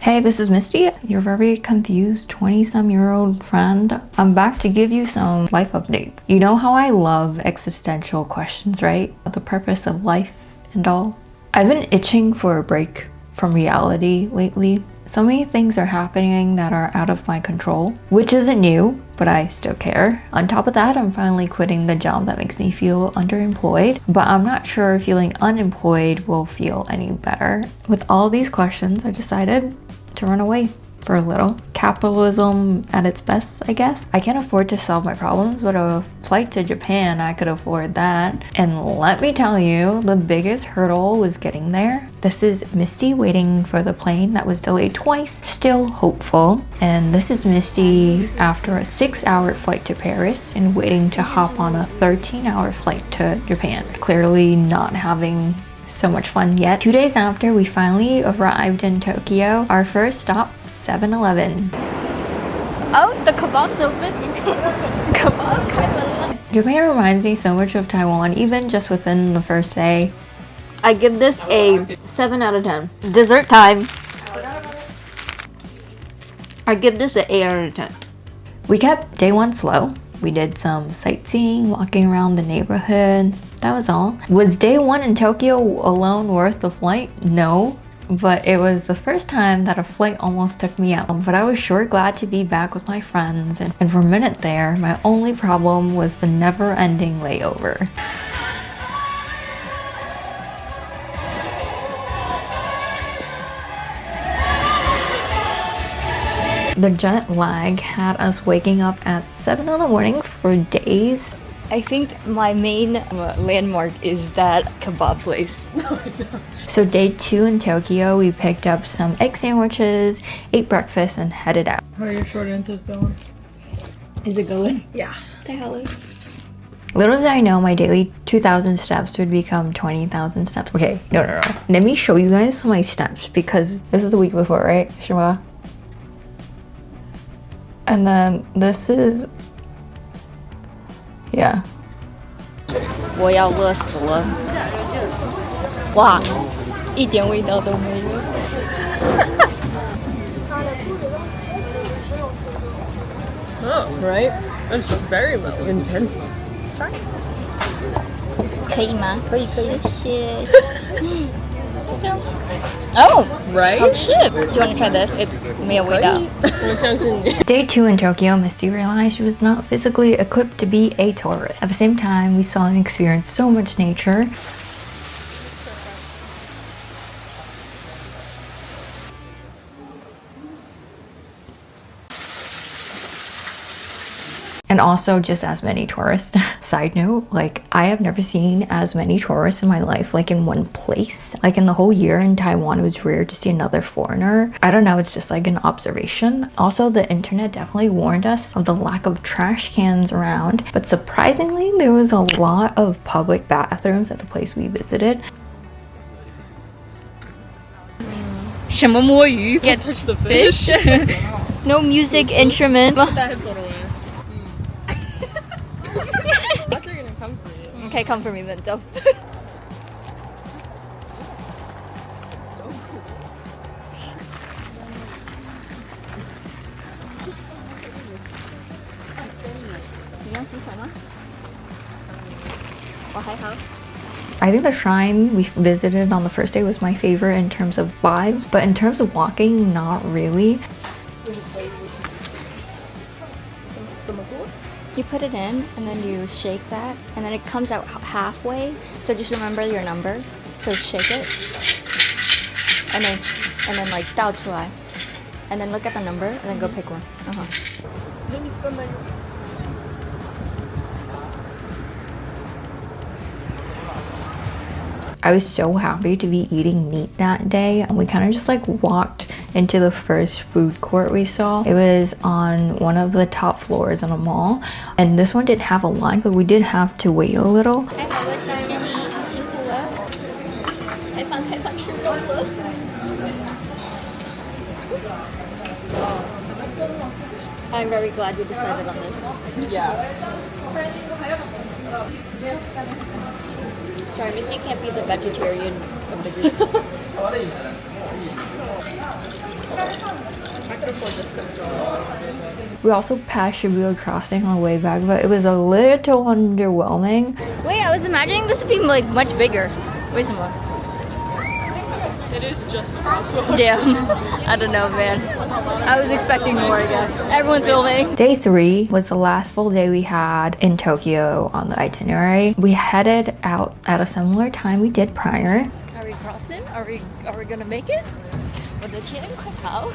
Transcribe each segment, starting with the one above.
Hey, this is Misty, your very confused 20-some-year-old friend. I'm back to give you some life updates. You know how I love existential questions, right? The purpose of life and all. I've been itching for a break from reality lately. So many things are happening that are out of my control, which isn't new, but I still care. On top of that, I'm finally quitting the job that makes me feel underemployed, but I'm not sure feeling unemployed will feel any better. With all these questions, I decided to run away for a little. Capitalism at its best, I guess. I can't afford to solve my problems, but a flight to Japan, I could afford that. And let me tell you, the biggest hurdle was getting there. This is Misty waiting for the plane that was delayed twice, still hopeful. And this is Misty after a 6-hour flight to Paris and waiting to hop on a 13-hour flight to Japan. Clearly not having so much fun yet. 2 days after we finally arrived in Tokyo, our first stop, 7-Eleven. Oh, the kebab's open. Kebab. Japan reminds me so much of Taiwan, even just within the first day. I give this a 7 out of 10. Dessert time. I give this an 8 out of 10. We kept day one slow. We did some sightseeing, walking around the neighborhood. That was all. Was day one in Tokyo alone worth the flight? No, but it was the first time that a flight almost took me out. But I was sure glad to be back with my friends. And for a minute there, my only problem was the never-ending layover. The jet lag had us waking up at 7 in the morning for days. I think my main landmark is that kebab place. So day 2 in Tokyo, we picked up some egg sandwiches, ate breakfast, and headed out. How are your short answers going? Is it going? Yeah. Little did I know my daily 2,000 steps would become 20,000 steps. Okay, no. Let me show you guys my steps because this is the week before, right? Shima? And then this is, yeah. 我要饿死了。哇，一点味道都没有。Oh, right? That's very intense. 可以吗？可以，谢谢。Oh, Right? Oh shit! Do you want to try this? It's 没有味道。我相信你。 Day 2 in Tokyo, Misty realized she was not physically equipped to be a tourist. At the same time, we saw and experienced so much nature. And also just as many tourists. Side note, like I have never seen as many tourists in my life, like in one place. Like in the whole year in Taiwan, it was rare to see another foreigner. I don't know, it's just like an observation. Also, the internet definitely warned us of the lack of trash cans around, but surprisingly, there was a lot of public bathrooms at the place we visited. 什么摸鱼 Can't touch the fish. No music instrument. Put that headphone away. They're gonna come for you. Okay, come for me then. Don't. I think the shrine we visited on the first day was my favorite in terms of vibes, but in terms of walking, not really. You put it in and then you shake that and then it comes out halfway. So just remember your number. So shake it and then like 倒出来 and then look at the number and then go pick one. I was so happy to be eating meat that day. We kind of just like walked into the first food court we saw. It was on one of the top floors in a mall. And this one didn't have a line, but we did have to wait a little. I'm very glad we decided on this. Yeah. Sorry, Misty can't be the vegetarian of the group. beautiful just so We also passed Shibuya Crossing on the way back, but it was a little underwhelming. Wait, I was imagining this to be like much bigger. Wait some more. It is just possible. Damn. I don't know, man. I was expecting more, I guess. Everyone's filming. Day 3 was the last full day we had in Tokyo on the itinerary. We headed out at a similar time we did prior. Are we crossing? Are we gonna make it? 我的天，快跑！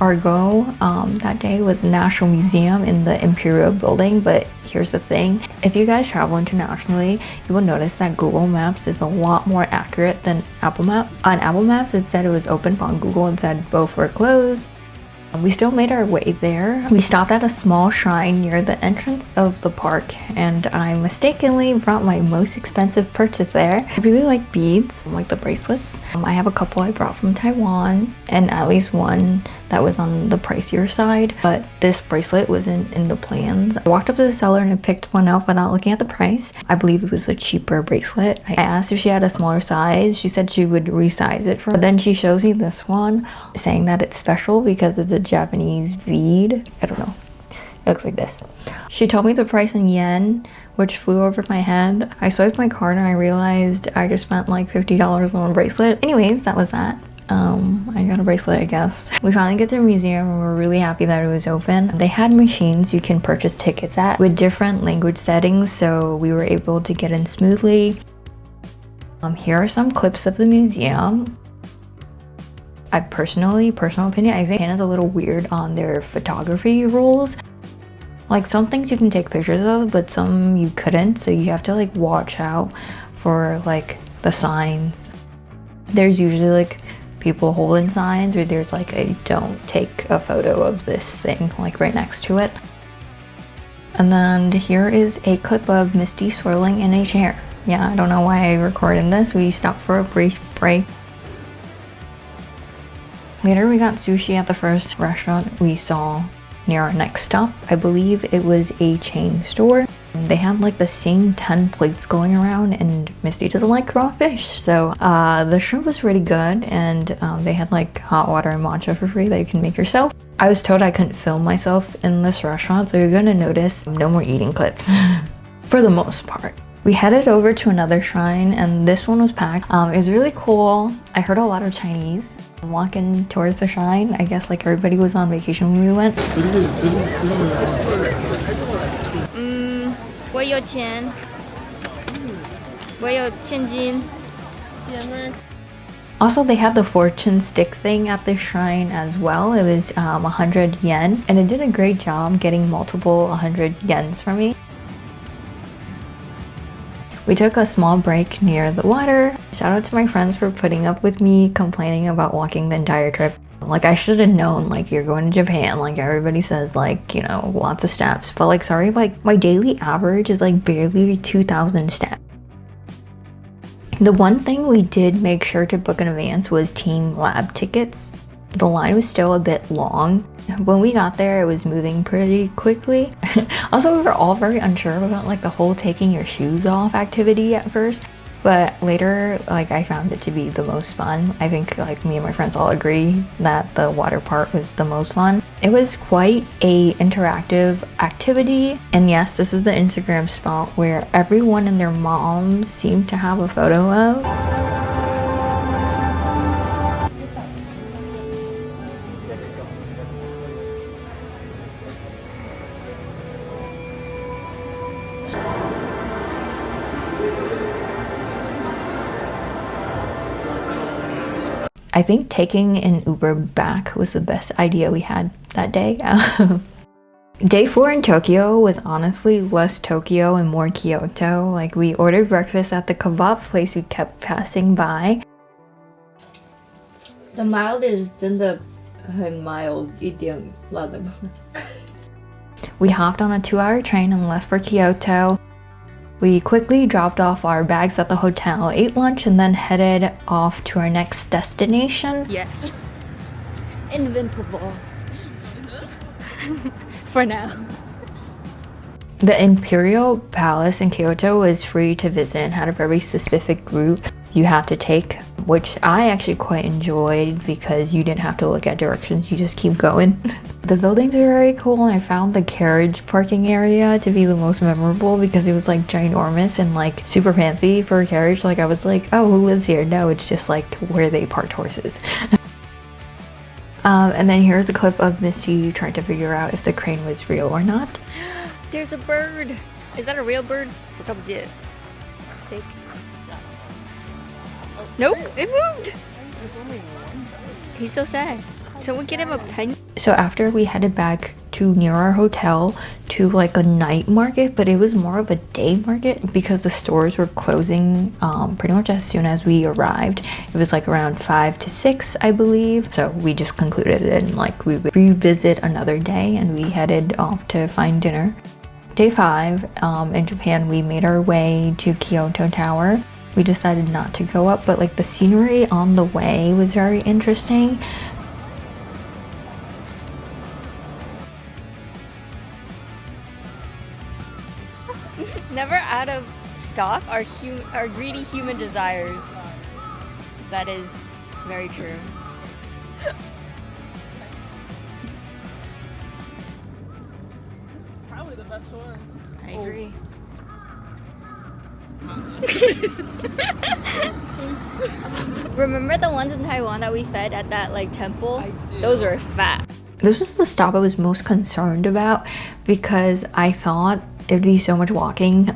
Our goal that day was the National Museum in the Imperial Building, but here's the thing. If you guys travel internationally, you will notice that Google Maps is a lot more accurate than Apple Maps. On Apple Maps, it said it was open, but on Google, it said both were closed. We still made our way there. We stopped at a small shrine near the entrance of the park, and I mistakenly brought my most expensive purchase there. I really like beads, like the bracelets. I have a couple I brought from Taiwan, and at least one that was on the pricier side, but this bracelet wasn't in the plans. I walked up to the seller and I picked one up without looking at the price. I believe it was a cheaper bracelet. I asked if she had a smaller size. She said she would resize it for me. But then she shows me this one, saying that it's special because it's a Japanese bead. I don't know. It looks like this. She told me the price in yen, which flew over my head. I swiped my card and I realized I just spent like $50 on a bracelet. Anyways, that was that. I got a bracelet, I guess. We finally get to the museum and we're really happy that it was open. They had machines you can purchase tickets at with different language settings, so we were able to get in smoothly. Here are some clips of the museum. Personal opinion, I think Japan is a little weird on their photography rules. Like some things you can take pictures of, but some you couldn't, so you have to like watch out for like the signs. There's usually like people holding signs where there's like a don't take a photo of this thing like right next to it. And then here is a clip of Misty swirling in a chair. Yeah, I don't know why I recorded this. We stopped for a brief break. Later we got sushi at the first restaurant we saw near our next stop. I believe it was a chain store. They had like the same 10 plates going around, and Misty doesn't like raw fish, so the shrimp was really good, and they had like hot water and matcha for free that you can make yourself. I was told I couldn't film myself in this restaurant, so you're gonna notice no more eating clips for the most part. We headed over to another shrine, and this one was packed. It was really cool. I heard a lot of Chinese. I'm walking towards the shrine. I guess like everybody was on vacation when we went. 我有钱，我有现金。Also, they had the fortune stick thing at the shrine as well. It was 100 yen, and it did a great job getting multiple 100 yens for me. We took a small break near the water. Shout out to my friends for putting up with me complaining about walking the entire trip. Like I should have known, like you're going to Japan, like everybody says, like, you know, lots of steps, but like sorry, like my daily average is like barely 2,000 steps. The one thing we did make sure to book in advance was team lab tickets. The line was still a bit long. When we got there, it was moving pretty quickly. Also, we were all very unsure about like the whole taking your shoes off activity at first, but later, like I found it to be the most fun. I think like me and my friends all agree that the water part was the most fun. It was quite a interactive activity, and yes, this is the Instagram spot where everyone and their moms seem to have a photo of. I think taking an Uber back was the best idea we had that day. Day 4 in Tokyo was honestly less Tokyo and more Kyoto. Like we ordered breakfast at the kebab place we kept passing by. The mild is 真的很 mild 一点辣的。 We hopped on a 2-hour train and left for Kyoto. We quickly dropped off our bags at the hotel, ate lunch, and then headed off to our next destination. Yes. Invincible. For now. The Imperial Palace in Kyoto was free to visit and had a very specific route you had to take. which I actually quite enjoyed because you didn't have to look at directions, you just keep going. The buildings are very cool, and I found the carriage parking area to be the most memorable because it was like ginormous and like super fancy for a carriage. Like I was like, oh, who lives here? No, it's just like where they parked horses. And then here's a clip of Misty trying to figure out if the crane was real or not. There's a bird. Is that a real bird? Fake. Nope, it moved. There's only one. He's so sad. Someone get him a pen. So after we headed back to near our hotel to like a night market, but it was more of a day market because the stores were closing pretty much as soon as we arrived. It was like around 5 to 6, I believe. So we just concluded and like we would revisit another day, and we headed off to find dinner. Day 5 in Japan, we made our way to Kyoto Tower. We decided not to go up, but like the scenery on the way was very interesting. Never out of stock our greedy human desires. That is very true. Probably the best one. I agree. Remember the ones in Taiwan that we fed at that like temple? I do. Those are fat. This was the stop I was most concerned about because I thought it would be so much walking.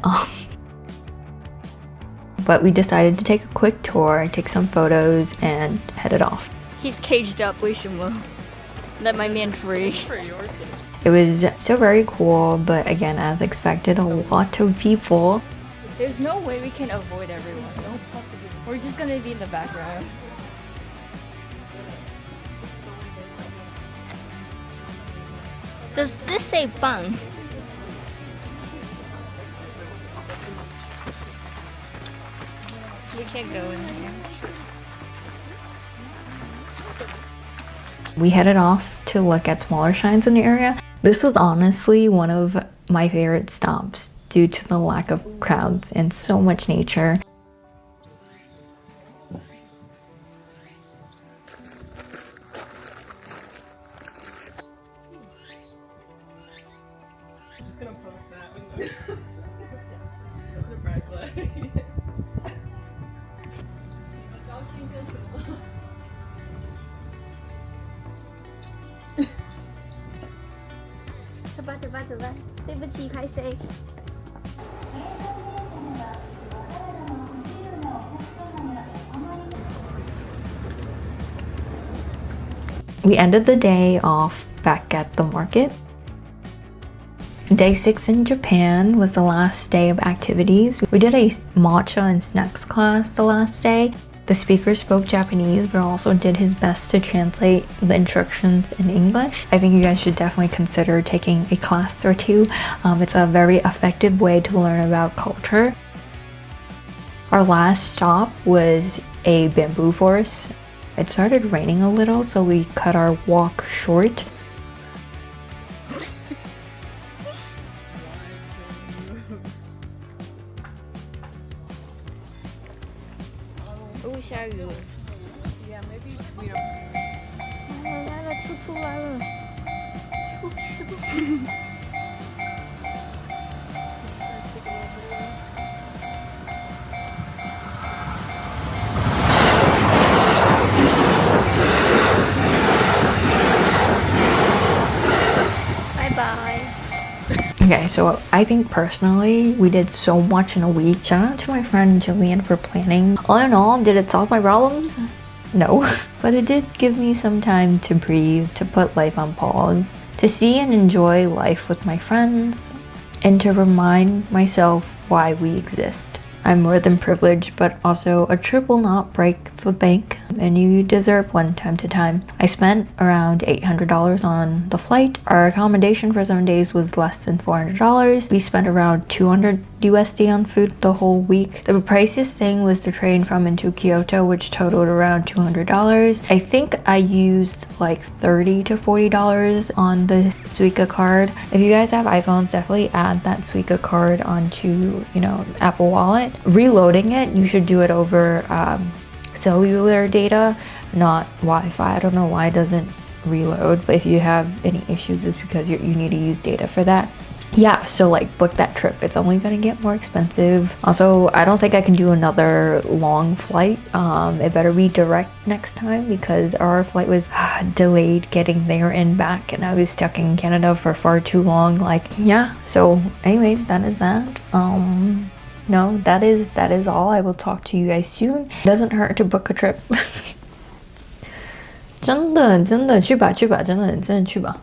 But we decided to take a quick tour, take some photos, and headed off. He's caged up, we should move. Let my man free. For your sake. It was so very cool, but again, as expected, a lot of people. There's no way we can avoid everyone. No possibility. We're just gonna be in the background. Does this say bang? We can't go in here. We headed off to look at smaller shrines in the area. This was honestly one of my favorite stops due to the lack of crowds and so much nature. I'm just gonna post that. The bright flag. We ended the day off back at the market. Day 6 in Japan was the last day of activities. We did a matcha and snacks class the last day. The speaker spoke Japanese but also did his best to translate the instructions in English. I think you guys should definitely consider taking a class or two. It's a very effective way to learn about culture. Our last stop was a bamboo forest. It started raining a little, so we cut our walk short. Yeah, maybe we don't. 来了，出出来了，出出。Bye bye. Okay, so I think personally we did so much in a week. Shout out to my friend Jillian for planning. All in all, did it solve my problems? No, but it did give me some time to breathe, to put life on pause, to see and enjoy life with my friends, and to remind myself why we exist. I'm more than privileged, but also a trip will not break the bank, and you deserve one time to time. I spent around $800 on the flight. Our accommodation for 7 days was less than $400. We spent around 200 USD on food the whole week. The priciest thing was the train from and to Kyoto, which totaled around $200. I think I used like $30 to $40 on the Suica card. If you guys have iPhones, definitely add that Suica card onto, Apple Wallet. Reloading it, you should do it over cellular data, not Wi-Fi. I don't know why it doesn't reload, but if you have any issues, it's because you need to use data for that. Yeah, so like book that trip. It's only gonna get more expensive. Also, I don't think I can do another long flight. It better be direct next time because our flight was delayed getting there and back, and I was stuck in Canada for far too long. Like, yeah. So anyways, that is that. No, that is all. I will talk to you guys soon. It doesn't hurt to book a trip. 真的去吧，真的去吧。